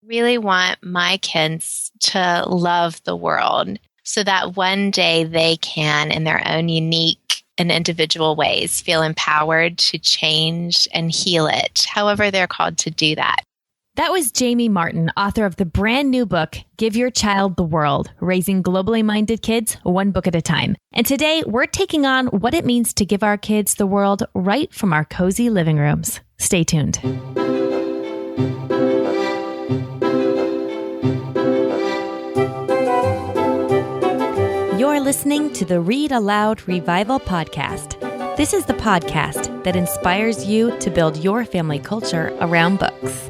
really want my kids to love the world so that one day they can, in their own unique and individual ways, feel empowered to change and heal it, however they're called to do that. That was Jamie Martin, author of the brand new book, Give Your Child the World, Raising Globally Minded Kids One Book at a Time. And today we're taking on what it means to give our kids the world right from our cozy living rooms. Stay tuned. You're listening to the Read-Aloud Revival podcast. This is the podcast that inspires you to build your family culture around books.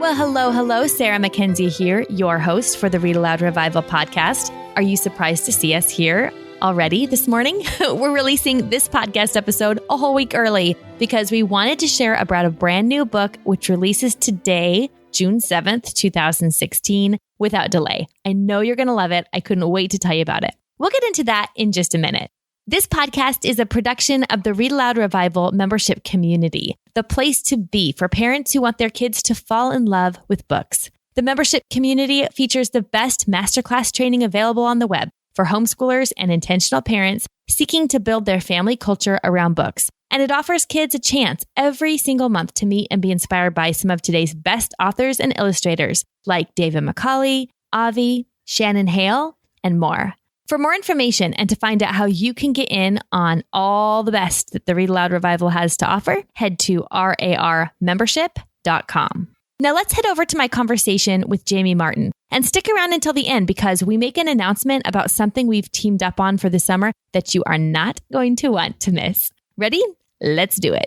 Well, hello. Sarah Mackenzie here, your host for the Read-Aloud Revival podcast. Are you surprised to see us here already this morning? We're releasing this podcast episode a whole week early because we wanted to share about a brand new book which releases today, June 7th, 2016, without delay. I know you're going to love it. I couldn't wait to tell you about it. We'll get into that in just a minute. This podcast is a production of the Read-Aloud Revival membership community, the place to be for parents who want their kids to fall in love with books. The membership community features the best masterclass training available on the web for homeschoolers and intentional parents seeking to build their family culture around books. And it offers kids a chance every single month to meet and be inspired by some of today's best authors and illustrators like David Macaulay, Avi, Shannon Hale, and more. For more information and to find out how you can get in on all the best that the Read-Aloud Revival has to offer, head to rarmembership.com. Now let's head over to my conversation with Jamie Martin and stick around until the end because we make an announcement about something we've teamed up on for the summer that you are not going to want to miss. Ready? Let's do it.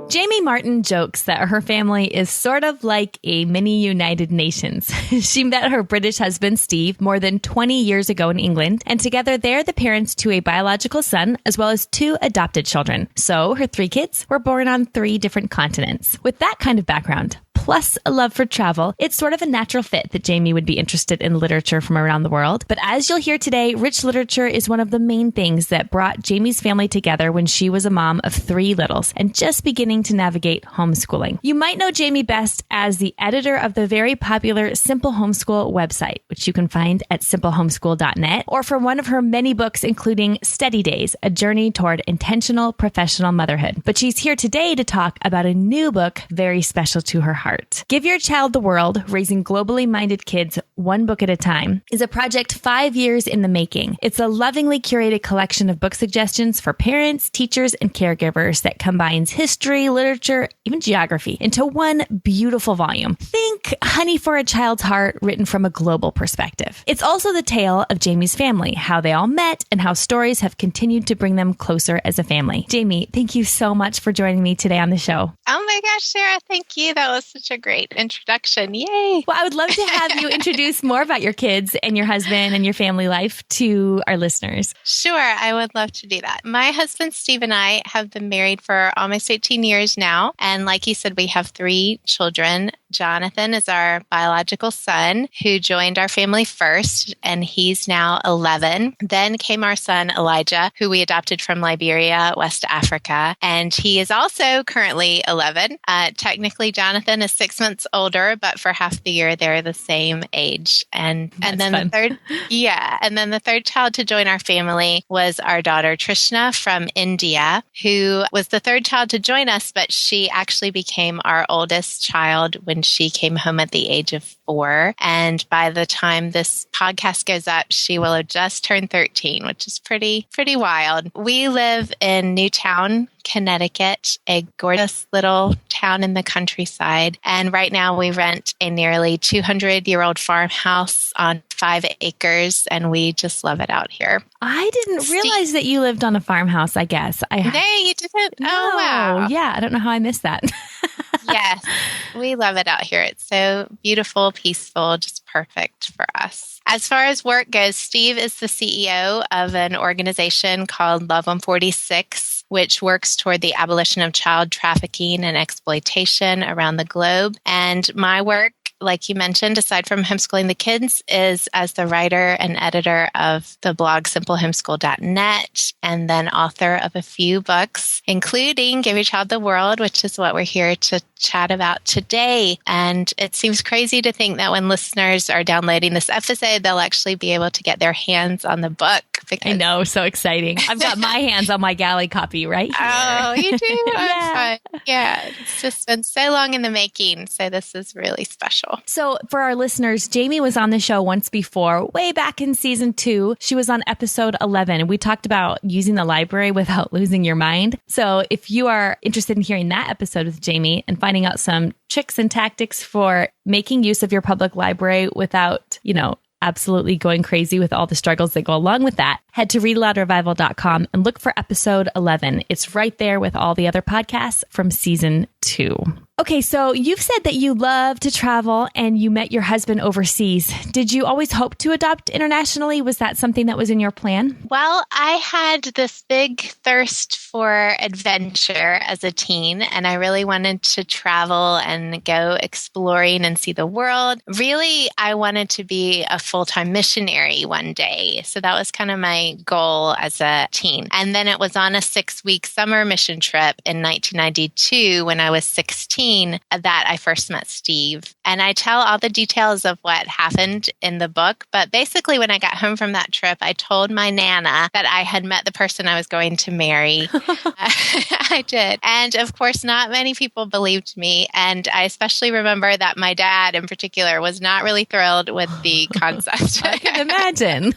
Jamie Martin jokes that her family is sort of like a mini United Nations. She met her British husband, Steve, more than 20 years ago in England, and together they're the parents to a biological son as well as 2 adopted children. So her 3 kids were born on 3 different continents. With that kind of background, plus a love for travel, it's sort of a natural fit that Jamie would be interested in literature from around the world. But as you'll hear today, rich literature is one of the main things that brought Jamie's family together when she was a mom of 3 littles and just beginning to navigate homeschooling. You might know Jamie best as the editor of the very popular Simple Homeschool website, which you can find at simplehomeschool.net, or for one of her many books, including Steady Days, A Journey Toward Intentional Professional Motherhood. But she's here today to talk about a new book very special to her heart. Give Your Child the World, Raising Globally Minded Kids One Book at a Time is a project 5 years in the making. It's a lovingly curated collection of book suggestions for parents, teachers, and caregivers that combines history, literature, even geography into one beautiful volume. Think Honey for a Child's Heart written from a global perspective. It's also the tale of Jamie's family, how they all met, and how stories have continued to bring them closer as a family. Jamie, thank you so much for joining me today on the show. Oh my gosh, Sarah, thank you. That was such a great introduction. Yay. Well, I would love to have you introduce more about your kids and your husband and your family life to our listeners. Sure, I would love to do that. My husband, Steve, and I have been married for almost 18 years now. And like you said, we have 3 children. Jonathan is our biological son who joined our family first, and he's now 11. Then came our son, Elijah, who we adopted from Liberia, West Africa. And he is also currently 11. Technically, Jonathan is 6 months older, but for half the year, they're the same age. And then fun. The third child to join our family was our daughter, Trishna, from India, who was the 3rd child to join us, but she actually became our oldest child when she came home at the age of 4. And by the time this podcast goes up, she will have just turned 13, which is pretty wild. We live in Newtown, Connecticut, a gorgeous little town in the countryside. And right now we rent a nearly 200-year-old farmhouse on 5 acres, and we just love it out here. I didn't realize that you lived on a farmhouse, I guess. No, you didn't? No. Oh, wow. Yeah, I don't know how I missed that. Yes, we love it out here. It's so beautiful, peaceful, just perfect for us. As far as work goes, Steve is the CEO of an organization called Love 146, which works toward the abolition of child trafficking and exploitation around the globe. And my work like you mentioned, aside from homeschooling the kids, is as the writer and editor of the blog simplehomeschool.net, and then author of a few books, including Give Your Child the World, which is what we're here to chat about today. And it seems crazy to think that when listeners are downloading this episode, they'll actually be able to get their hands on the book. I know, so exciting. I've got my hands on my galley copy right here. Oh, you do? Yeah. Yeah, it's just been so long in the making. So this is really special. So for our listeners, Jamie was on the show once before, way back in season 2. She was on episode 11. We talked about using the library without losing your mind. So if you are interested in hearing that episode with Jamie and finding out some tricks and tactics for making use of your public library without, absolutely going crazy with all the struggles that go along with that, head to readaloudrevival.com and look for episode 11. It's right there with all the other podcasts from season 2. Okay, so you've said that you love to travel and you met your husband overseas. Did you always hope to adopt internationally? Was that something that was in your plan? Well, I had this big thirst for adventure as a teen, and I really wanted to travel and go exploring and see the world. Really, I wanted to be a full-time missionary one day. So that was kind of my goal as a teen. And then it was on a 6-week summer mission trip in 1992 when I was 16 that I first met Steve. And I tell all the details of what happened in the book. But basically, when I got home from that trip, I told my Nana that I had met the person I was going to marry. I did. And of course, not many people believed me. And I especially remember that my dad in particular was not really thrilled with the concept. I can imagine.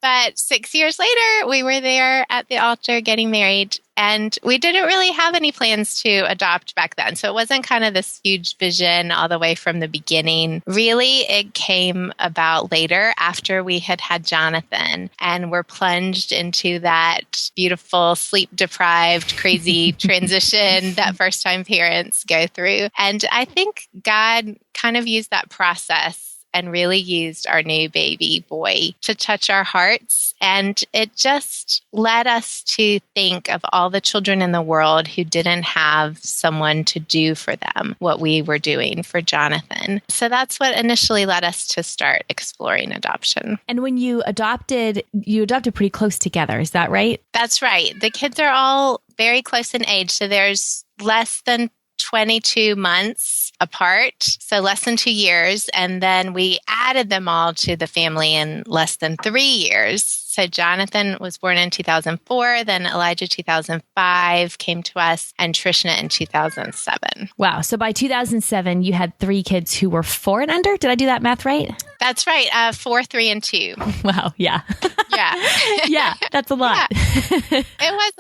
But 6 years later, we were there at the altar getting married. And we didn't really have any plans to adopt back then. So it wasn't kind of this huge vision all the way from the beginning. Really, it came about later after we had had Jonathan and were plunged into that beautiful, sleep-deprived, crazy transition that first-time parents go through. And I think God kind of used that process and really used our new baby boy to touch our hearts. And it just led us to think of all the children in the world who didn't have someone to do for them what we were doing for Jonathan. So that's what initially led us to start exploring adoption. And when you adopted pretty close together. Is that right? That's right. The kids are all very close in age. So there's less than 22 months apart, so less than 2 years. And then we added them all to the family in less than 3 years. So Jonathan was born in 2004, then Elijah 2005 came to us, and Trishna in 2007. Wow. So by 2007, you had 3 kids who were 4 and under. Did I do that math right? That's right. 4, 3, and 2. Wow. Yeah. Yeah. Yeah. That's a lot. Yeah. It was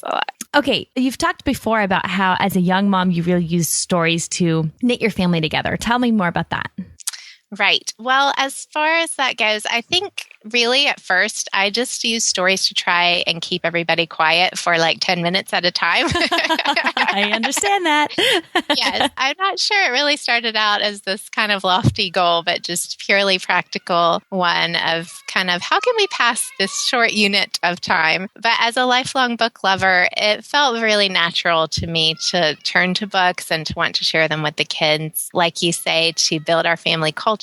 a lot. Okay. You've talked before about how as a young mom, you really use stories to knit your family together. Tell me more about that. Right. Well, as far as that goes, I think really at first I just used stories to try and keep everybody quiet for like 10 minutes at a time. I understand that. Yes. I'm not sure it really started out as this kind of lofty goal, but just purely practical one of kind of how can we pass this short unit of time? But as a lifelong book lover, it felt really natural to me to turn to books and to want to share them with the kids. Like you say, to build our family culture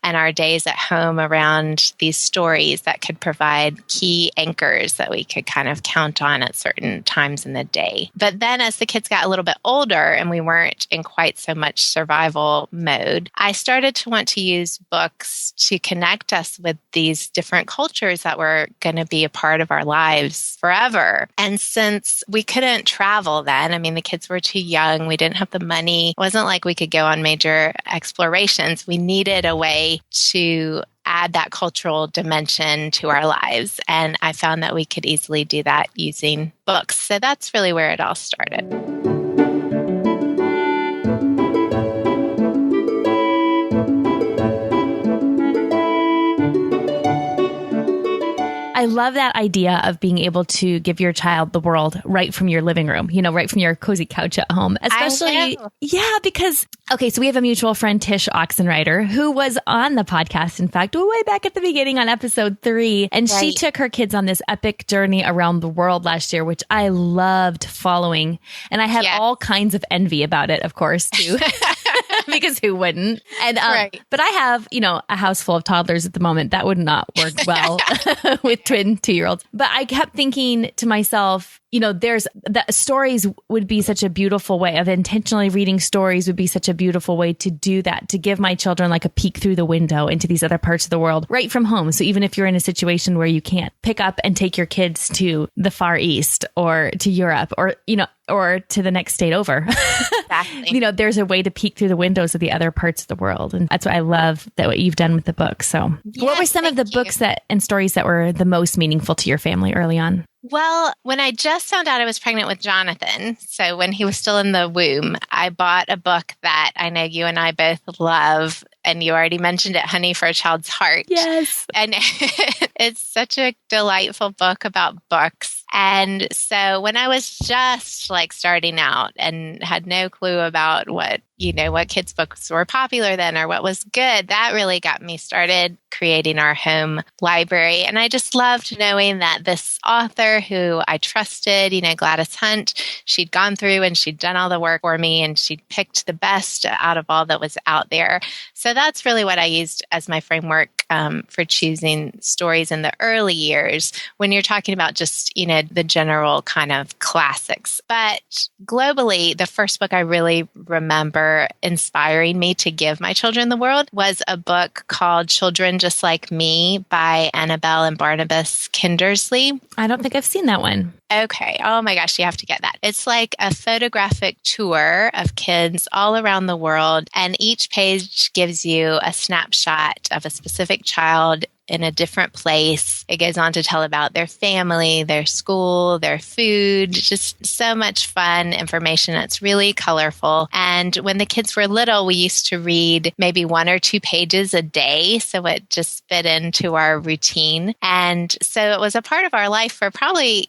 and our days at home around these stories that could provide key anchors that we could kind of count on at certain times in the day. But then as the kids got a little bit older and we weren't in quite so much survival mode, I started to want to use books to connect us with these different cultures that were going to be a part of our lives forever. And since we couldn't travel then, I mean, the kids were too young, we didn't have the money, it wasn't like we could go on major explorations. We needed a way to add that cultural dimension to our lives. And I found that we could easily do that using books. So that's really where it all started. I love that idea of being able to give your child the world right from your living room, right from your cozy couch at home. Especially, yeah, because, okay, so we have a mutual friend, Tish Oxenreiter, who was on the podcast, in fact, way back at the beginning on episode 3. And she took her kids on this epic journey around the world last year, which I loved following. And I had all kinds of envy about it, of course, too. because who wouldn't? And Right. but I have, a house full of toddlers at the moment. That would not work well with twin 2-year-olds. But I kept thinking to myself, there's the stories would be such a beautiful way of intentionally reading stories would be such a beautiful way to do that, to give my children like a peek through the window into these other parts of the world right from home. So even if you're in a situation where you can't pick up and take your kids to the Far East or to Europe or to the next state over, Exactly. there's a way to peek through the windows of the other parts of the world. And that's what I love that what you've done with the book. So what were some of the books and stories that were the most meaningful to your family early on? Well, when I just found out I was pregnant with Jonathan, so when he was still in the womb, I bought a book that I know you and I both love. And you already mentioned it, Honey for a Child's Heart. Yes. And it's such a delightful book about books. And so when I was just like starting out and had no clue about what kids' books were popular then or what was good, that really got me started creating our home library. And I just loved knowing that this author who I trusted, Gladys Hunt, she'd gone through and she'd done all the work for me and she'd picked the best out of all that was out there. So that's really what I used as my framework for choosing stories in the early years when you're talking about just, the general kind of classics. But globally, the first book I really remember inspiring me to give my children the world was a book called Children Just Like Me by Annabelle and Barnabas Kindersley. I don't think I've seen that one. Okay. Oh my gosh, you have to get that. It's like a photographic tour of kids all around the world, and each page gives you a snapshot of a specific child in a different place. It goes on to tell about their family, their school, their food, just so much fun information. It's really colorful. And when the kids were little, we used to read maybe 1 or 2 pages a day. So it just fit into our routine. And so it was a part of our life for probably,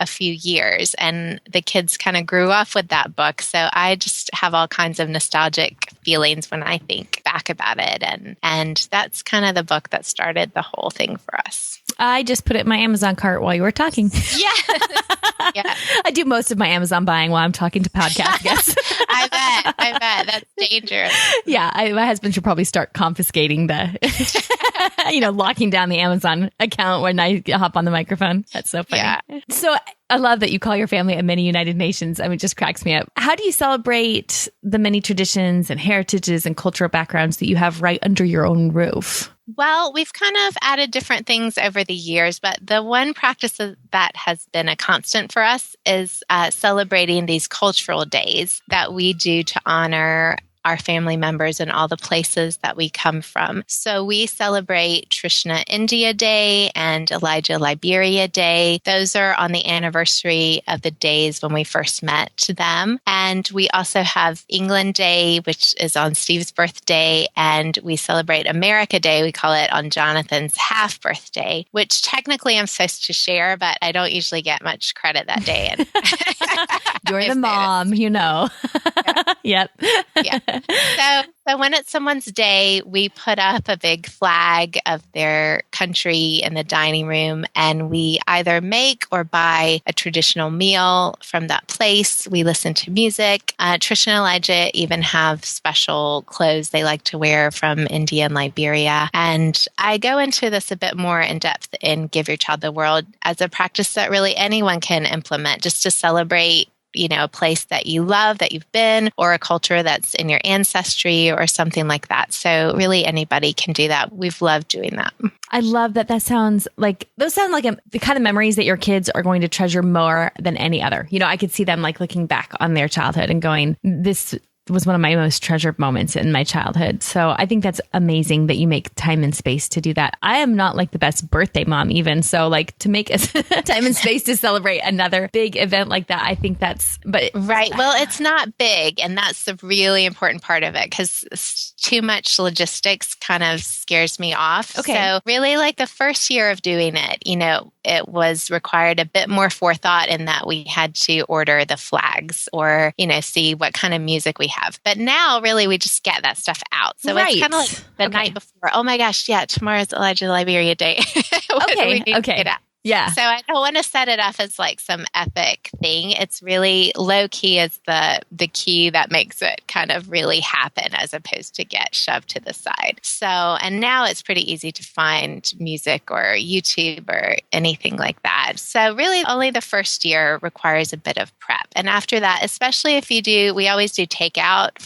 a few years. And the kids kind of grew up with that book. So I just have all kinds of nostalgic feelings when I think back about it. And that's kind of the book that started the whole thing for us. I just put it in my Amazon cart while you were talking. Yeah. Yeah. I do most of my Amazon buying while I'm talking to podcast guests. I bet. That's dangerous. Yeah. My husband should probably start confiscating locking down the Amazon account when I hop on the microphone. That's so funny. Yeah. So I love that you call your family a mini United Nations. I mean, it just cracks me up. How do you celebrate the many traditions and heritages and cultural backgrounds that you have right under your own roof? Well, we've kind of added different things over the years, but the one practice that has been a constant for us is celebrating these cultural days that we do to honor our family members and all the places that we come from. So we celebrate Trishna India Day and Elijah Liberia Day. Those are on the anniversary of the days when we first met them. And we also have England Day, which is on Steve's birthday. And we celebrate America Day. We call it on Jonathan's half birthday, which technically I'm supposed to share, but I don't usually get much credit that day. You're the mom, Yeah. Yep. Yeah. So when it's someone's day, we put up a big flag of their country in the dining room, and we either make or buy a traditional meal from that place. We listen to music. Trish and Elijah even have special clothes they like to wear from India and Liberia. And I go into this a bit more in depth in Give Your Child the World as a practice that really anyone can implement just to celebrate a place that you love, that you've been, or a culture that's in your ancestry or something like that. So really anybody can do that. We've loved doing that. I love that. Those sound like the kind of memories that your kids are going to treasure more than any other. I could see them like looking back on their childhood and going, this was one of my most treasured moments in my childhood. So I think that's amazing that you make time and space to do that. I am not like the best birthday mom even. So like to make a time and space to celebrate another big event like that, I think right. Well, it's not big. And that's the really important part of it because too much logistics kind of scares me off. Okay. So really like the first year of doing it, it was required a bit more forethought in that we had to order the flags or, see what kind of music we have. But now really we just get that stuff out. So right. It's kind of like the night before. Oh my gosh, yeah, tomorrow's Elijah Liberia Day. Okay. Yeah. So I don't want to set it up as like some epic thing. It's really low key is the key that makes it kind of really happen as opposed to get shoved to the side. So, and now it's pretty easy to find music or YouTube or anything like that. So really only the first year requires a bit of prep. And after that, especially if you do, we always do takeout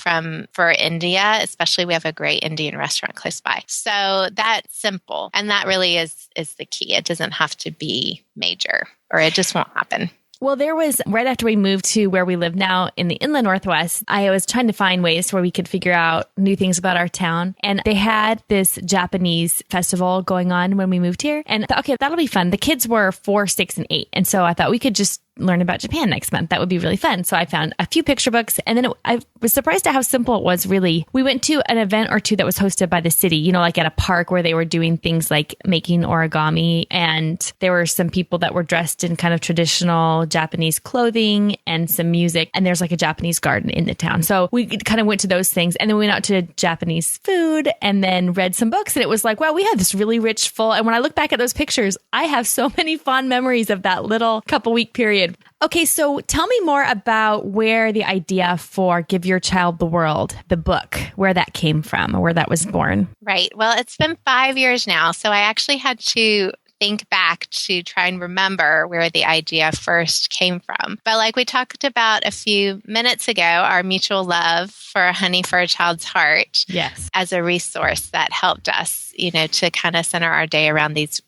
for India, especially we have a great Indian restaurant close by. So that's simple. And that really is the key. It doesn't have to be major or it just won't happen. Well, there was right after we moved to where we live now in the inland Northwest, I was trying to find ways where we could figure out new things about our town. And they had this Japanese festival going on when we moved here. And I thought, okay, that'll be fun. The kids were 4, 6, and 8. And so I thought we could just learn about Japan next month. That would be really fun. So I found a few picture books and then I was surprised at how simple it was really. We went to an event or two that was hosted by the city, like at a park where they were doing things like making origami, and there were some people that were dressed in kind of traditional Japanese clothing and some music, and there's like a Japanese garden in the town. So we kind of went to those things and then we went out to Japanese food and then read some books, and it was like, wow, we had this really rich, full, and when I look back at those pictures, I have so many fond memories of that little couple week period. Okay, so tell me more about where the idea for Give Your Child the World, the book, where that came from, or where that was born. Right. Well, it's been 5 years now, so I actually had to think back to try and remember where the idea first came from. But like we talked about a few minutes ago, our mutual love for Honey for a Child's Heart as a resource that helped us, to kind of center our day around these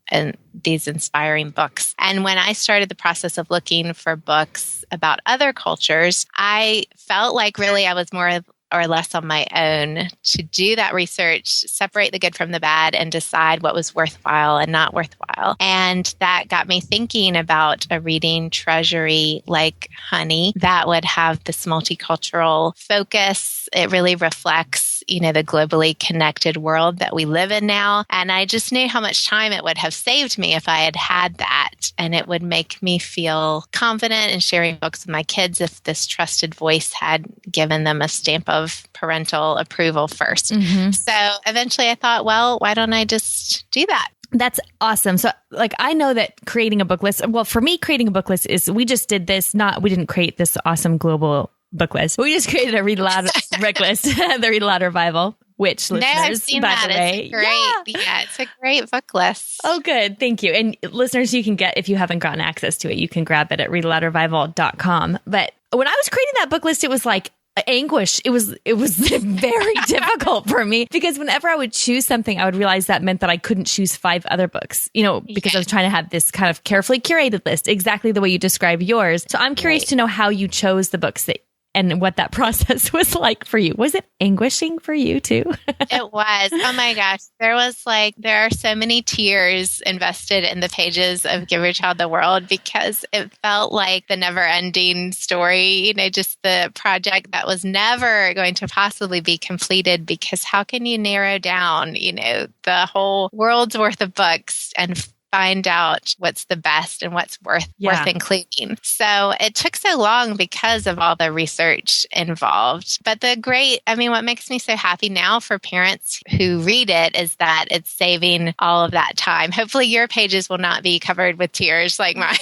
inspiring books. And when I started the process of looking for books about other cultures, I felt like really I was more or less on my own to do that research, separate the good from the bad, and decide what was worthwhile and not worthwhile. And that got me thinking about a reading treasury like Honey that would have this multicultural focus. It really reflects, the globally connected world that we live in now. And I just knew how much time it would have saved me if I had had that. And it would make me feel confident in sharing books with my kids if this trusted voice had given them a stamp of parental approval first. Mm-hmm. So eventually I thought, well, why don't I just do that? That's awesome. So I know that creating a book list, well, for me, creating a book list is, we just did this, we didn't create this awesome global book list. We just created a Read-Aloud book list, the Read-Aloud Revival, which listeners, I've seen by that. the way. It's great. Yeah, it's a great book list. Oh, good. Thank you. And listeners, you can get, if you haven't gotten access to it, you can grab it at readaloudrevival.com. But when I was creating that book list, it was like anguish. It was very difficult for me because whenever I would choose something, I would realize that meant that I couldn't choose 5 other books, because I was trying to have this kind of carefully curated list, exactly the way you describe yours. So I'm curious to know how you chose the books and what that process was like for you. Was it anguishing for you too? It was. Oh my gosh. There are so many tears invested in the pages of Give Your Child the World because it felt like the never ending story, just the project that was never going to possibly be completed, because how can you narrow down, the whole world's worth of books and find out what's the best and what's worth including. So it took so long because of all the research involved. But what makes me so happy now for parents who read it is that it's saving all of that time. Hopefully your pages will not be covered with tears like mine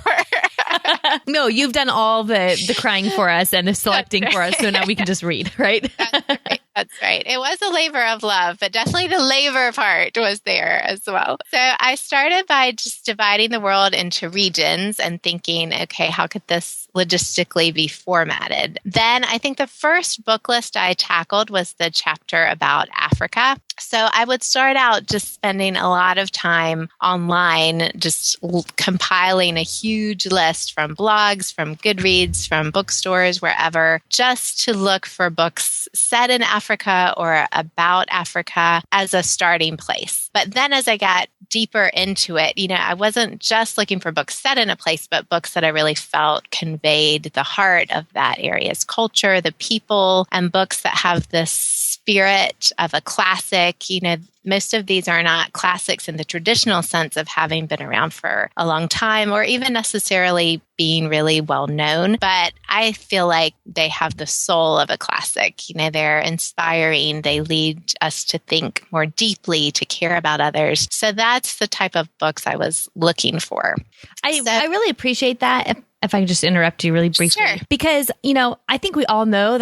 were. No, you've done all the crying for us and the selecting for us. So now we can just read, right? That's right. It was a labor of love, but definitely the labor part was there as well. So I started by just dividing the world into regions and thinking, okay, how could this logistically be formatted? Then I think the first book list I tackled was the chapter about Africa. So I would start out just spending a lot of time online, just compiling a huge list from blogs, from Goodreads, from bookstores, wherever, just to look for books set in Africa or about Africa as a starting place. But then as I got deeper into it, I wasn't just looking for books set in a place, but books that I really felt conveyed the heart of that area's culture, the people, and books that have this spirit of a classic. Most of these are not classics in the traditional sense of having been around for a long time or even necessarily being really well known. But I feel like they have the soul of a classic. They're inspiring. They lead us to think more deeply, to care about others. So that's the type of books I was looking for. I really appreciate that. If I can just interrupt you really briefly. Sure. Because, I think we all know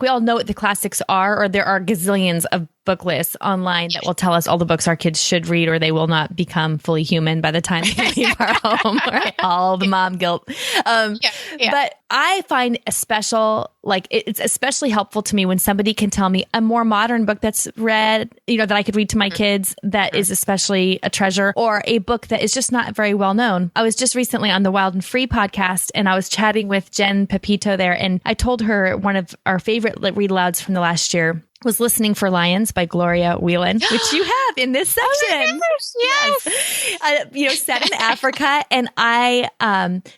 we all know what the classics are, or there are gazillions of book lists online that will tell us all the books our kids should read, or they will not become fully human by the time they leave our home. Right? All the mom guilt. But I find it's especially helpful to me when somebody can tell me a more modern book that's read, that I could read to my kids that is especially a treasure, or a book that is just not very well known. I was just recently on the Wild and Free podcast, and I was chatting with Jen Pepito there, and I told her one of our favorite read alouds from the last year was Listening for Lions by Gloria Whelan, which you have in this section. Yes. Set in Africa. And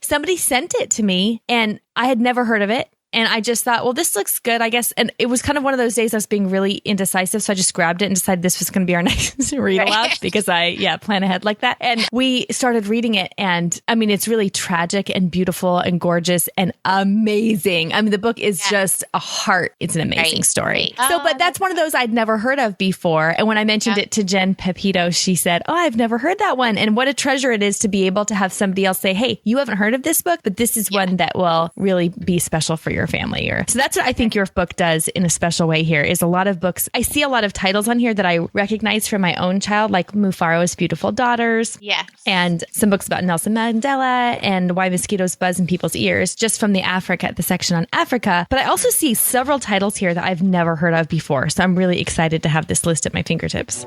somebody sent it to me and I had never heard of it. And I just thought, well, this looks good, I guess. And it was kind of one of those days I was being really indecisive. So I just grabbed it and decided this was going to be our next read aloud because I plan ahead like that. And we started reading it. And it's really tragic and beautiful and gorgeous and amazing. The book is just a heart. It's an amazing story. But that's one of those I'd never heard of before. And when I mentioned it to Jen Pepito, she said, oh, I've never heard that one. And what a treasure it is to be able to have somebody else say, hey, you haven't heard of this book, but this is one that will really be special for your family. So that's what I think your book does in a special way here is a lot of books. I see a lot of titles on here that I recognize from my own child, like Mufaro's Beautiful Daughters. Yes. And some books about Nelson Mandela and Why Mosquitoes Buzz in People's Ears, just from the section on Africa. But I also see several titles here that I've never heard of before. So I'm really excited to have this list at my fingertips.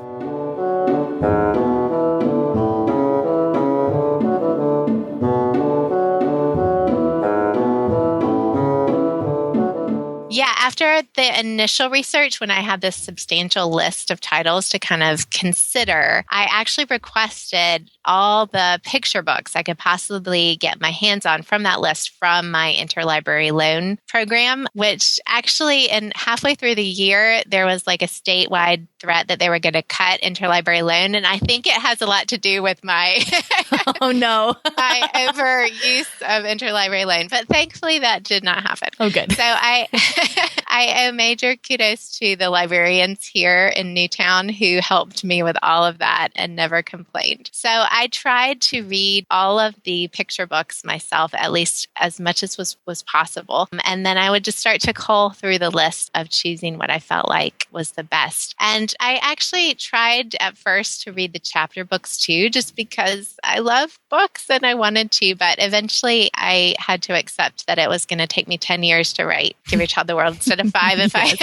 Yeah, after the initial research, when I had this substantial list of titles to kind of consider, I actually requested all the picture books I could possibly get my hands on from that list from my interlibrary loan program, which actually, halfway through the year, there was like a statewide threat that they were going to cut interlibrary loan. And I think it has a lot to do with my oh no, my overuse of interlibrary loan. But thankfully that did not happen. Oh, good. So I owe major kudos to the librarians here in Newtown who helped me with all of that and never complained. So I tried to read all of the picture books myself, at least as much as was possible. And then I would just start to cull through the list of choosing what I felt like was the best. And I actually tried at first to read the chapter books too, just because I love books and I wanted to. But eventually I had to accept that it was going to take me 10 years to write Give Your Child the World instead of 5 if I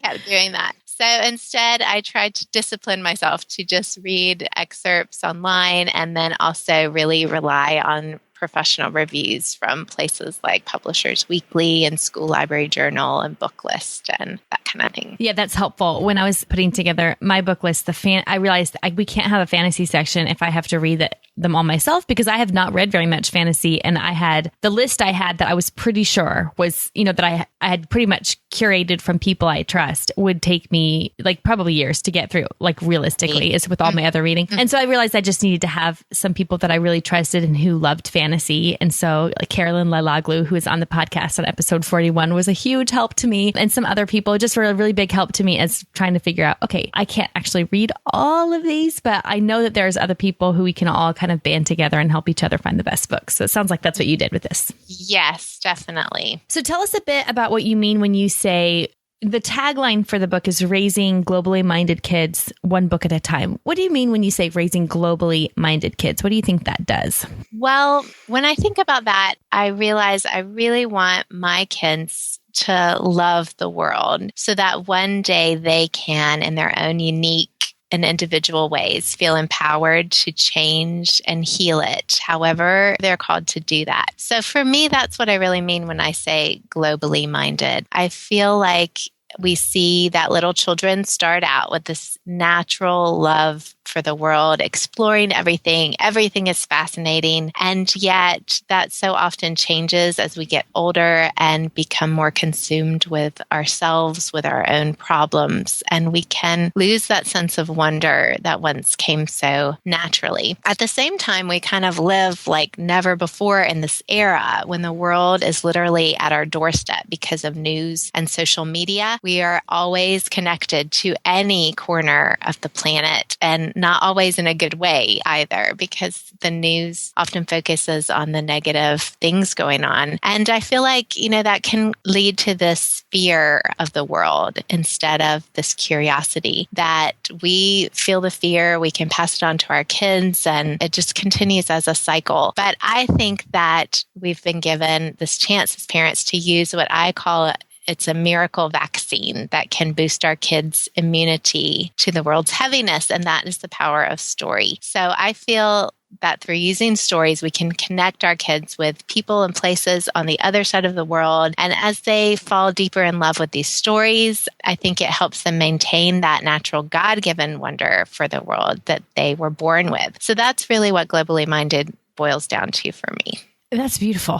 kept doing that. So instead, I tried to discipline myself to just read excerpts online and then also really rely on professional reviews from places like Publishers Weekly and School Library Journal and Booklist and that kind of thing. Yeah, that's helpful. When I was putting together my book list, I realized we can't have a fantasy section if I have to read them all myself because I have not read very much fantasy. And I had the list I had that I was pretty sure was, that I had pretty much curated from people I trust would take me like probably years to get through, like realistically, is with all my other reading. And so I realized I just needed to have some people that I really trusted and who loved fantasy. And so like Carolyn Lalaglu, who is on the podcast on episode 41, was a huge help to me. And some other people just were a really big help to me as trying to figure out, okay, I can't actually read all of these, but I know that there's other people who we can all kind of band together and help each other find the best books. So it sounds like that's what you did with this. Yes, definitely. So tell us a bit about what you mean when you say the tagline for the book is raising globally minded kids one book at a time. What do you mean when you say raising globally minded kids? What do you think that does? Well, when I think about that, I realize I really want my kids to love the world so that one day they can, in their own unique and individual ways, feel empowered to change and heal it, however they're called to do that. So for me, that's what I really mean when I say globally minded. I feel like we see that little children start out with this natural love for the world, exploring everything. Everything is fascinating. And yet that so often changes as we get older and become more consumed with ourselves, with our own problems. And we can lose that sense of wonder that once came so naturally. At the same time, we kind of live like never before in this era when the world is literally at our doorstep because of news and social media. We are always connected to any corner of the planet, and not always in a good way either, because the news often focuses on the negative things going on. And I feel like, that can lead to this fear of the world instead of this curiosity, that we feel the fear, we can pass it on to our kids, and it just continues as a cycle. But I think that we've been given this chance as parents to use what I call it's a miracle vaccine that can boost our kids' immunity to the world's heaviness, and that is the power of story. So I feel that through using stories, we can connect our kids with people and places on the other side of the world. And as they fall deeper in love with these stories, I think it helps them maintain that natural God-given wonder for the world that they were born with. So that's really what Globally Minded boils down to for me. That's beautiful.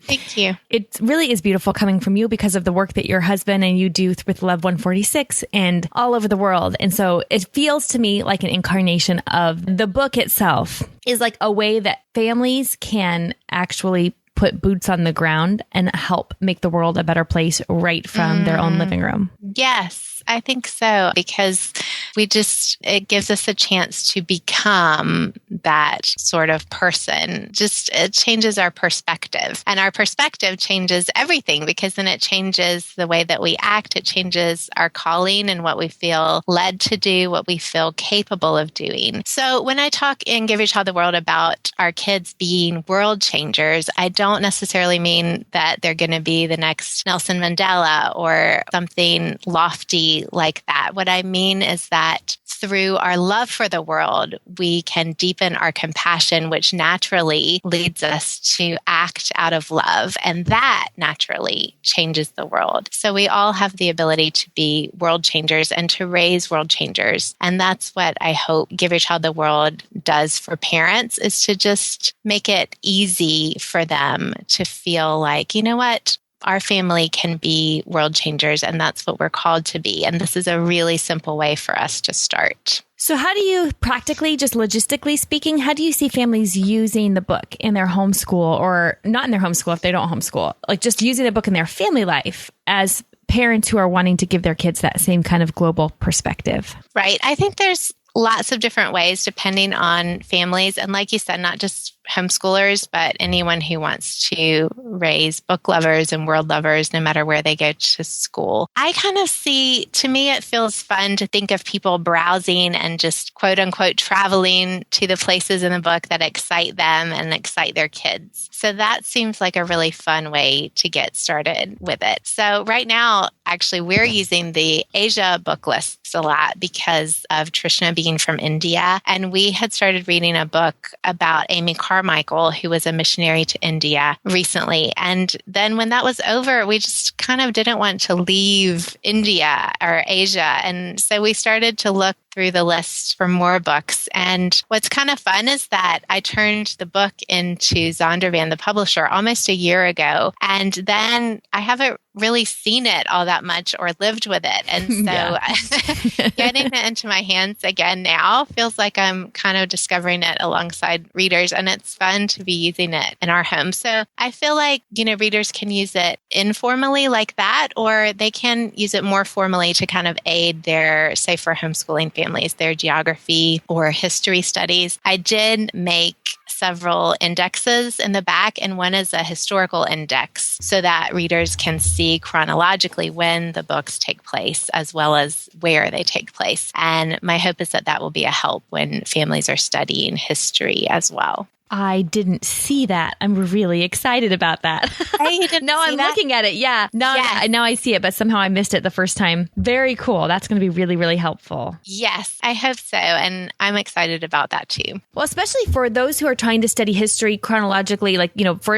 Thank you. It really is beautiful coming from you because of the work that your husband and you do with Love 146 and all over the world. And so it feels to me like an incarnation of the book itself is like a way that families can actually put boots on the ground and help make the world a better place right from their own living room. Yes, I think so, because it gives us a chance to become that sort of person. It changes our perspective, and our perspective changes everything, because then it changes the way that we act. It changes our calling and what we feel led to do, what we feel capable of doing. So when I talk in Give Your Child the World about our kids being world changers, I don't necessarily mean that they're going to be the next Nelson Mandela or something lofty like that. What I mean is that through our love for the world, we can deepen our compassion, which naturally leads us to act out of love. And that naturally changes the world. So we all have the ability to be world changers and to raise world changers. And that's what I hope Give Your Child the World does for parents, is to just make it easy for them to feel like, you know what? Our family can be world changers, and that's what we're called to be. And this is a really simple way for us to start. So how do you practically, just logistically speaking, how do you see families using the book in their homeschool, or not in their homeschool if they don't homeschool, like just using the book in their family life as parents who are wanting to give their kids that same kind of global perspective? Right. I think there's lots of different ways depending on families. And like you said, not just homeschoolers, but anyone who wants to raise book lovers and world lovers, no matter where they go to school. I kind of see, to me, it feels fun to think of people browsing and just quote unquote traveling to the places in the book that excite them and excite their kids. So that seems like a really fun way to get started with it. So right now, actually, we're using the Asia book lists a lot because of Trishna being from India. And we had started reading a book about Amy Carmichael, who was a missionary to India recently. And then when that was over, we just kind of didn't want to leave India or Asia. And so we started to look through the list for more books. And what's kind of fun is that I turned the book into Zondervan, the publisher, almost a year ago. And then I haven't really seen it all that much or lived with it. And so getting it into my hands again now feels like I'm kind of discovering it alongside readers. And it's fun to be using it in our home. So I feel like, readers can use it informally like that, or they can use it more formally to kind of aid their, say for homeschooling families, their geography or history studies. I did make several indexes in the back, and one is a historical index so that readers can see chronologically when the books take place as well as where they take place. And my hope is that that will be a help when families are studying history as well. I didn't see that. I'm really excited about that. Hey, you didn't no, see I'm that? looking at it. Yeah. No, Yes. now I see it, but somehow I missed it the first time. Very cool. That's going to be really, really helpful. Yes, I hope so. And I'm excited about that too. Well, especially for those who are trying to study history chronologically, like,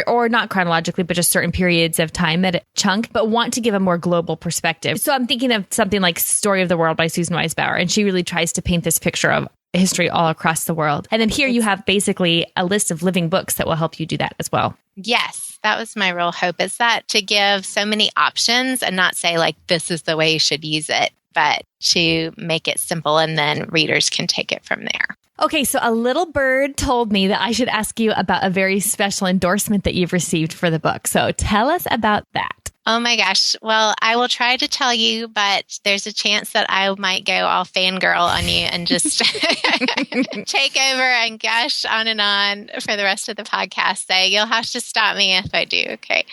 or not chronologically, but just certain periods of time at a chunk, but want to give a more global perspective. So I'm thinking of something like Story of the World by Susan Weisbauer, and she really tries to paint this picture of history all across the world. And then here you have basically a list of living books that will help you do that as well. Yes, that was my real hope, is that to give so many options and not say like, this is the way you should use it, but to make it simple and then readers can take it from there. Okay, so a little bird told me that I should ask you about a very special endorsement that you've received for the book. So tell us about that. Oh my gosh. Well, I will try to tell you, but there's a chance that I might go all fangirl on you and just take over and gush on and on for the rest of the podcast. So you'll have to stop me if I do. Okay.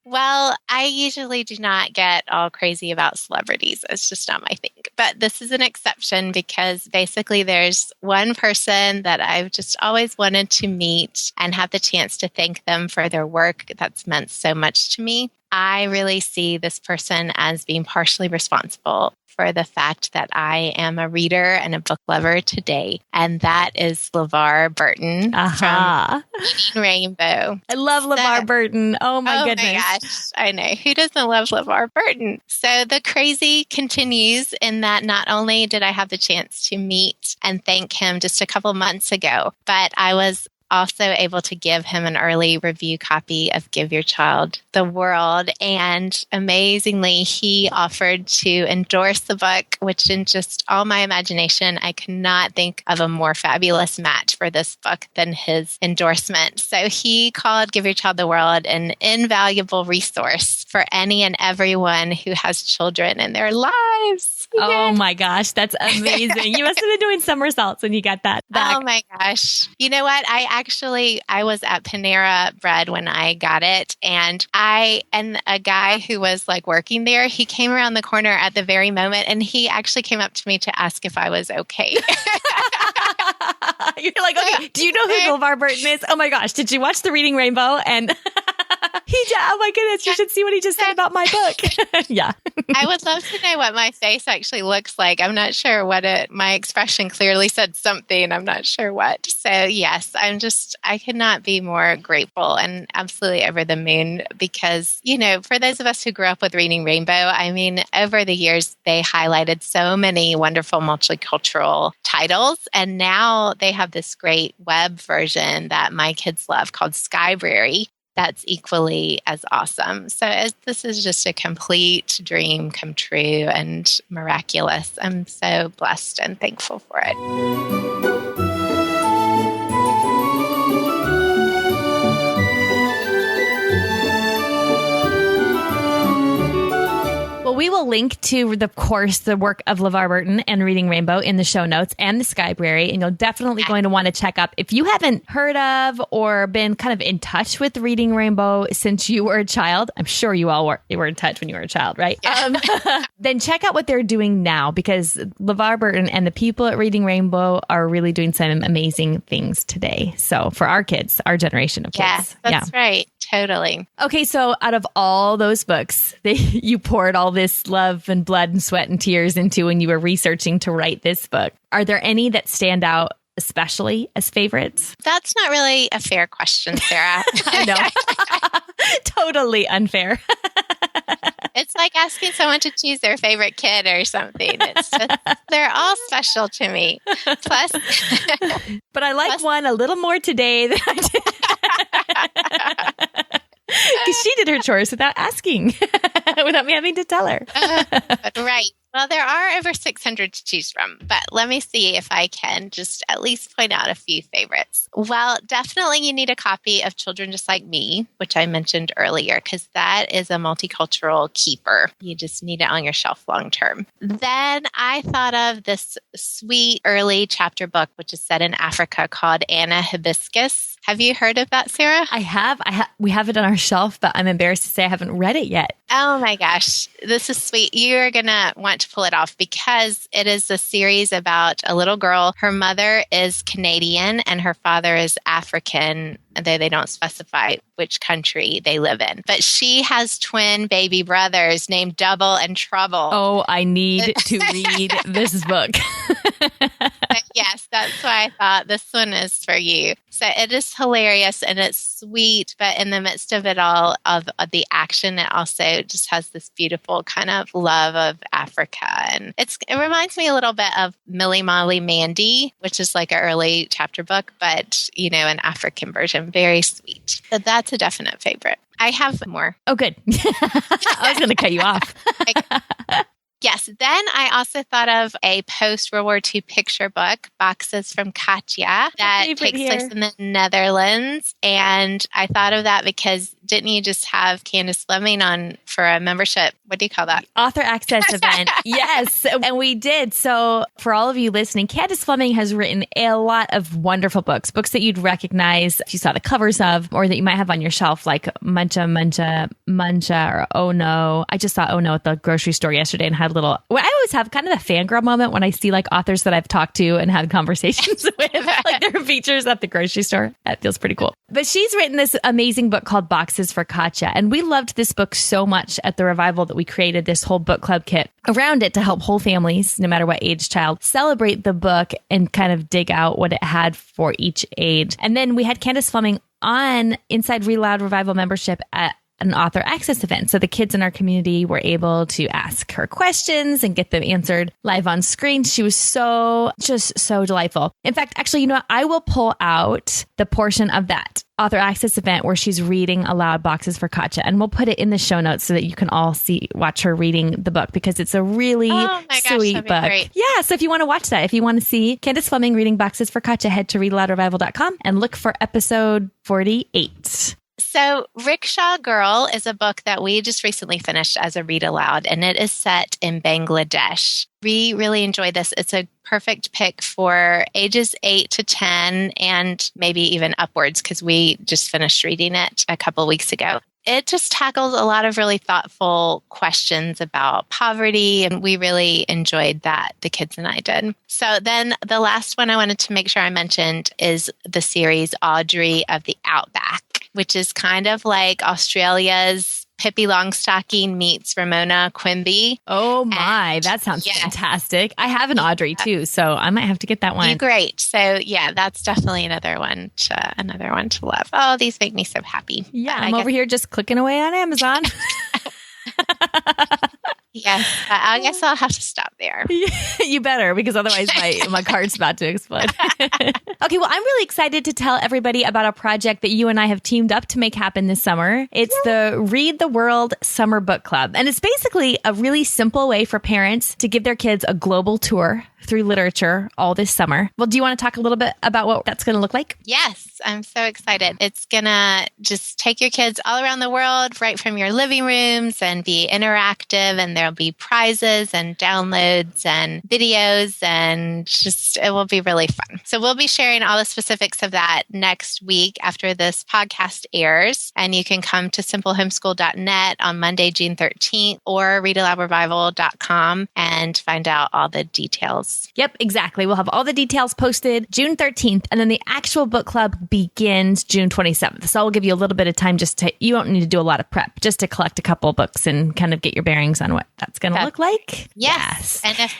Well, I usually do not get all crazy about celebrities. It's just not my thing. But this is an exception because basically there's one person that I've just always wanted to meet and have the chance to thank them for their work that's meant so much to me. I really see this person as being partially responsible for the fact that I am a reader and a book lover today. And that is LeVar Burton from Reading Rainbow. I love LeVar Burton. Oh my goodness. Oh my gosh. I know. Who doesn't love LeVar Burton? So the crazy continues in that not only did I have the chance to meet and thank him just a couple months ago, but I was also able to give him an early review copy of Give Your Child the World. And amazingly, he offered to endorse the book, which in just all my imagination, I could not think of a more fabulous match for this book than his endorsement. So he called Give Your Child the World an invaluable resource for any and everyone who has children in their lives. Oh my gosh, that's amazing. You must have been doing somersaults when you got that back. Oh my gosh. You know what? I was at Panera Bread when I got it, and a guy who was like working there, he came around the corner at the very moment, and he actually came up to me to ask if I was okay. You're like, okay, do you know who LeVar Burton is? Oh my gosh, did you watch the Reading Rainbow? And oh my goodness, you should see what he just said about my book. Yeah. I would love to know what my face actually looks like. I'm not sure my expression clearly said something. I'm not sure what. So yes, I could not be more grateful and absolutely over the moon because, for those of us who grew up with Reading Rainbow, I mean, over the years, they highlighted so many wonderful multicultural titles. And now they have this great web version that my kids love called Skybrary. That's equally as awesome. So this is just a complete dream come true and miraculous. I'm so blessed and thankful for it. Well, we will link to the work of LeVar Burton and Reading Rainbow in the show notes and the Skybrary, and you're definitely going to want to check up. If you haven't heard of or been kind of in touch with Reading Rainbow since you were a child, I'm sure you all were in touch when you were a child, right? Yeah. Then check out what they're doing now because LeVar Burton and the people at Reading Rainbow are really doing some amazing things today. So for our kids, our generation of kids. Yeah, that's right. Totally. Okay, so out of all those books that you poured all this love and blood and sweat and tears into when you were researching to write this book, are there any that stand out especially as favorites? That's not really a fair question, Sarah. I know. Totally unfair. It's like asking someone to choose their favorite kid or something. It's just, they're all special to me. Plus, but I like one a little more today than I did. Because she did her chores without asking, without me having to tell her. Right. Well, there are over 600 to choose from, but let me see if I can just at least point out a few favorites. Well, definitely you need a copy of Children Just Like Me, which I mentioned earlier, because that is a multicultural keeper. You just need it on your shelf long term. Then I thought of this sweet early chapter book, which is set in Africa called Anna Hibiscus. Have you heard of that, Sarah? I have. We have it on our shelf, but I'm embarrassed to say I haven't read it yet. Oh my gosh, this is sweet. You're going to want to pull it off because it is a series about a little girl. Her mother is Canadian and her father is African, though they don't specify which country they live in. But she has twin baby brothers named Double and Trouble. Oh, I need to read this book. Yes, that's why I thought this one is for you. So it is hilarious and it's sweet, but in the midst of it all, of the action, it also just has this beautiful kind of love of Africa. And it reminds me a little bit of Millie Molly Mandy, which is like an early chapter book, but, an African version. Very sweet. So that's a definite favorite. I have more. Oh, good. I was going to cut you off. Yes. Then I also thought of a post-World War II picture book, Boxes from Katja, that takes place in the Netherlands. And I thought of that because didn't you just have Candace Fleming on for a membership? What do you call that? Author access event. Yes. And we did. So for all of you listening, Candace Fleming has written a lot of wonderful books that you'd recognize if you saw the covers of, or that you might have on your shelf, like Muncha, or Oh No. I just saw Oh No at the grocery store yesterday and had I always have kind of a fangirl moment when I see like authors that I've talked to and had conversations with, like their features at the grocery store. That feels pretty cool. But she's written this amazing book called Boxes for Katja. And we loved this book so much at the revival that we created this whole book club kit around it to help whole families, no matter what age child, celebrate the book and kind of dig out what it had for each age. And then we had Candace Fleming on inside Read-Aloud Revival membership at an author access event. So the kids in our community were able to ask her questions and get them answered live on screen. She was so delightful. In fact, actually, I will pull out the portion of that author access event where she's reading aloud Boxes for Katja, and we'll put it in the show notes so that you can all watch her reading the book, because it's a really sweet book. Great. Yeah. So if you want to watch that, if you want to see Candace Fleming reading Boxes for Katja, head to readaloudrevival.com and look for episode 48. So Rickshaw Girl is a book that we just recently finished as a read aloud, and it is set in Bangladesh. We really enjoyed this. It's a perfect pick for ages 8 to 10 and maybe even upwards, because we just finished reading it a couple of weeks ago. It just tackles a lot of really thoughtful questions about poverty, and we really enjoyed that, the kids and I did. So then the last one I wanted to make sure I mentioned is the series Audrey of the Outback, which is kind of like Australia's Pippi Longstocking meets Ramona Quimby. Oh my, that sounds fantastic. I have an Audrey too, so I might have to get that one. Great. So yeah, that's definitely another one to love. Oh, these make me so happy. Yeah, I'm over here just clicking away on Amazon. Yes, I guess I'll have to stop there. You better, because otherwise my card's about to explode. Okay, well, I'm really excited to tell everybody about a project that you and I have teamed up to make happen this summer. It's the Read the World Summer Book Club. And it's basically a really simple way for parents to give their kids a global tour through literature all this summer. Well, do you want to talk a little bit about what that's going to look like? Yes, I'm so excited. It's going to just take your kids all around the world, right from your living rooms, and be interactive. And there'll be prizes and downloads and videos, and just it will be really fun. So we'll be sharing all the specifics of that next week after this podcast airs. And you can come to simplehomeschool.net on Monday, June 13th, or readaloudrevival.com and find out all the details. Yep, exactly. We'll have all the details posted June 13th, and then the actual book club begins June 27th. So I'll give you a little bit of time you don't need to do a lot of prep, just to collect a couple of books and kind of get your bearings on what that's going to look like. Yes. And if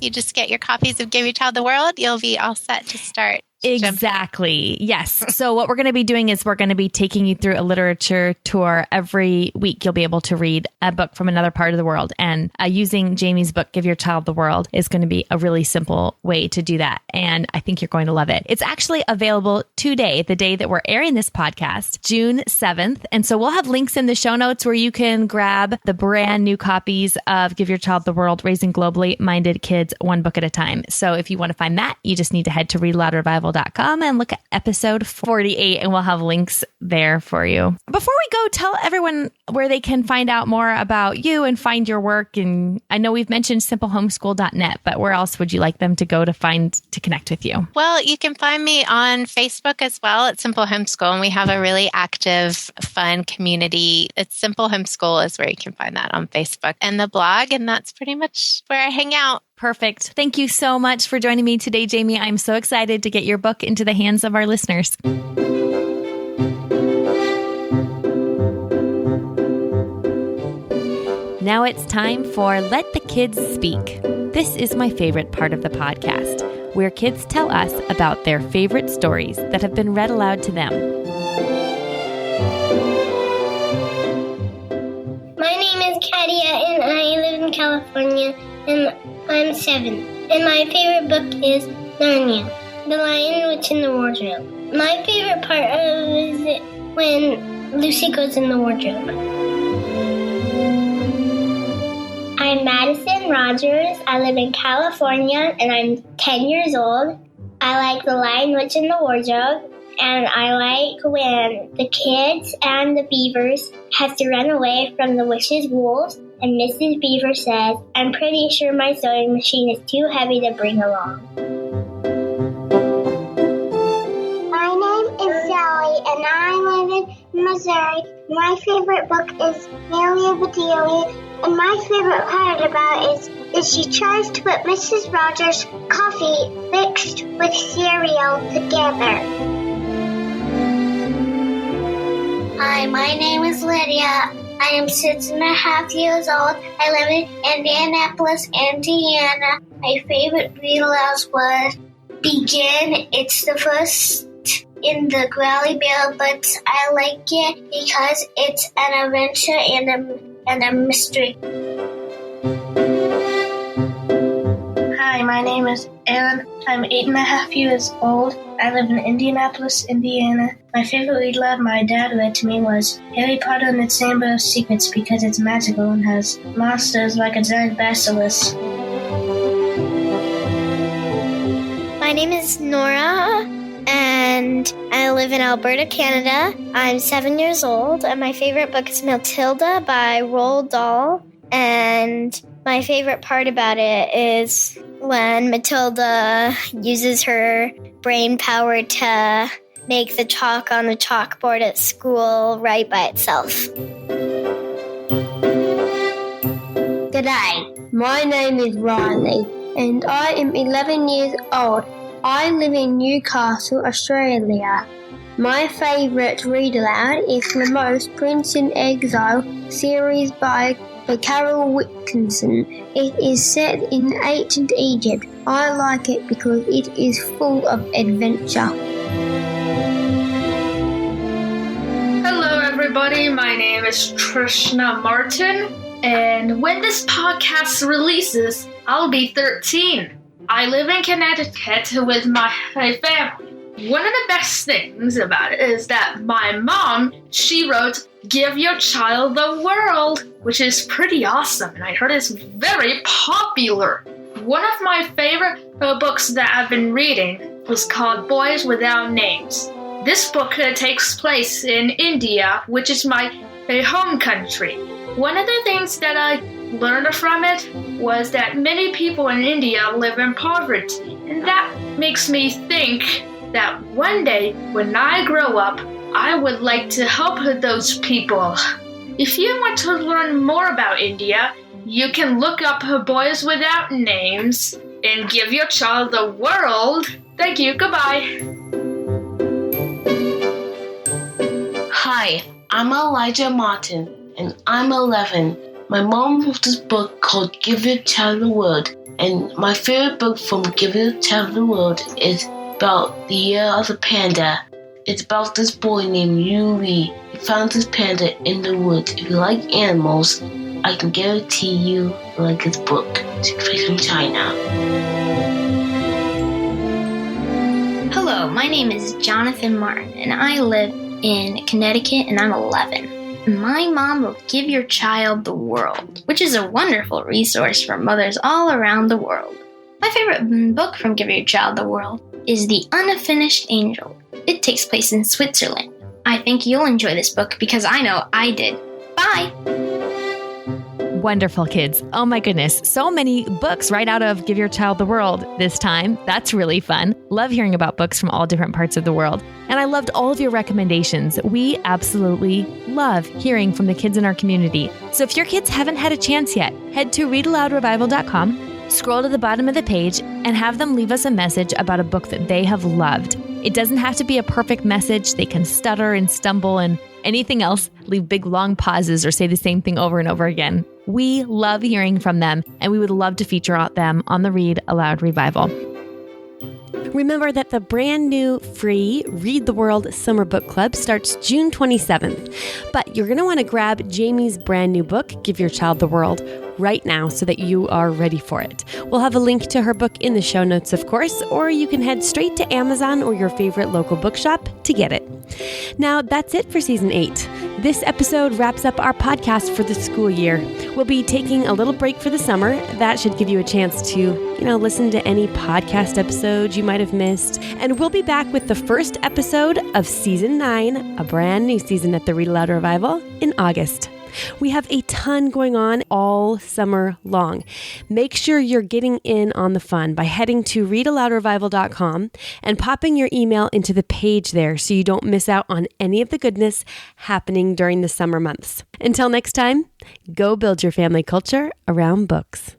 you just get your copies of Give Your Child the World, you'll be all set to start. Exactly. Yes. So what we're going to be doing is we're going to be taking you through a literature tour every week. You'll be able to read a book from another part of the world. And using Jamie's book, Give Your Child the World, is going to be a really simple way to do that. And I think you're going to love it. It's actually available today, the day that we're airing this podcast, June 7th. And so we'll have links in the show notes where you can grab the brand new copies of Give Your Child the World, Raising Globally Minded Kids One Book at a Time. So if you want to find that, you just need to head to readaloudrevival.com simplehomeschool.com and look at episode 48, and we'll have links there for you. Before we go, tell everyone where they can find out more about you and find your work. And I know we've mentioned simplehomeschool.net, but where else would you like them to go to connect with you? Well, you can find me on Facebook as well at Simple Homeschool, and we have a really active, fun community. It's Simple Homeschool is where you can find that on Facebook, and the blog, and that's pretty much where I hang out. Perfect. Thank you so much for joining me today, Jamie. I'm so excited to get your book into the hands of our listeners. Now it's time for Let the Kids Speak. This is my favorite part of the podcast, where kids tell us about their favorite stories that have been read aloud to them. My name is Katia, and I live in California, and I'm 7. And my favorite book is Narnia, The Lion, Witch, and the Wardrobe. My favorite part of it is when Lucy goes in the wardrobe. I'm Madison Rogers. I live in California, and I'm 10 years old. I like The Lion, Witch, and the Wardrobe. And I like when the kids and the beavers have to run away from the witch's wolves. And Mrs. Beaver says, "I'm pretty sure my sewing machine is too heavy to bring along." My name is Zoe, and I live in Missouri. My favorite book is Nearly Bedelia, and my favorite part about it is she tries to put Mrs. Rogers' coffee mixed with cereal together. Hi, my name is Lydia. I am 6.5 years old. I live in Indianapolis, Indiana. My favorite read-alouds was Begin. It's the first in the Growly Bear books. I like it because it's an adventure and a mystery. Hi, my name is Aaron. I'm 8.5 years old. I live in Indianapolis, Indiana. My favorite read aloud my dad read to me was Harry Potter and the Chamber of Secrets because it's magical and has monsters like a giant basilisk. My name is Nora, and I live in Alberta, Canada. I'm 7 years old, and my favorite book is Matilda by Roald Dahl. And my favorite part about it is when Matilda uses her brain power to make the chalk on the chalkboard at school write by itself. G'day, my name is Riley, and I am 11 years old. I live in Newcastle, Australia. My favourite read-aloud is the Most Prince in Exile series by Carol Wilkinson. It is set in ancient Egypt. I like it because it is full of adventure. Hello everybody, my name is Trishna Martin, and when this podcast releases, I'll be 13. I live in Connecticut with my family. One of the best things about it is that my mom, she wrote Give Your Child the World, which is pretty awesome, and I heard it's very popular. One of my favorite books that I've been reading was called Boys Without Names. This book takes place in India, which is my home country. One of the things that I learned from it was that many people in India live in poverty, and that makes me think that one day when I grow up, I would like to help those people. If you want to learn more about India, you can look up Boys Without Names and Give Your Child the World. Thank you. Goodbye. Hi, I'm Elijah Martin, and I'm 11. My mom wrote this book called Give Your Child the World, and my favorite book from Give Your Child the World is about the year of the panda. It's about this boy named Yuri. He found this panda in the woods. If you like animals, I can guarantee you like this book. It's from China. Hello, my name is Jonathan Martin, and I live in Connecticut, and I'm 11. My mom wrote Give Your Child the World, which is a wonderful resource for mothers all around the world. My favorite book from Give Your Child the World is The Unfinished Angel. It takes place in Switzerland. I think you'll enjoy this book because I know I did. Bye! Wonderful, kids. Oh my goodness. So many books right out of Give Your Child the World this time. That's really fun. Love hearing about books from all different parts of the world. And I loved all of your recommendations. We absolutely love hearing from the kids in our community. So if your kids haven't had a chance yet, head to readaloudrevival.com, scroll to the bottom of the page, and have them leave us a message about a book that they have loved. It doesn't have to be a perfect message. They can stutter and stumble and anything else, leave big long pauses or say the same thing over and over again. We love hearing from them, and we would love to feature them on the Read Aloud Revival. Remember that the brand new free Read the World Summer Book Club starts June 27th. But you're going to want to grab Jamie's brand new book, Give Your Child the World, right now so that you are ready for it. We'll have a link to her book in the show notes, of course, or you can head straight to Amazon or your favorite local bookshop to get it. Now, that's it for Season 8. This episode wraps up our podcast for the school year. We'll be taking a little break for the summer. That should give you a chance to, listen to any podcast episodes you might have missed. And we'll be back with the first episode of Season 9, a brand new season at the Read Aloud Revival, in August. We have a ton going on all summer long. Make sure you're getting in on the fun by heading to readaloudrevival.com and popping your email into the page there so you don't miss out on any of the goodness happening during the summer months. Until next time, go build your family culture around books.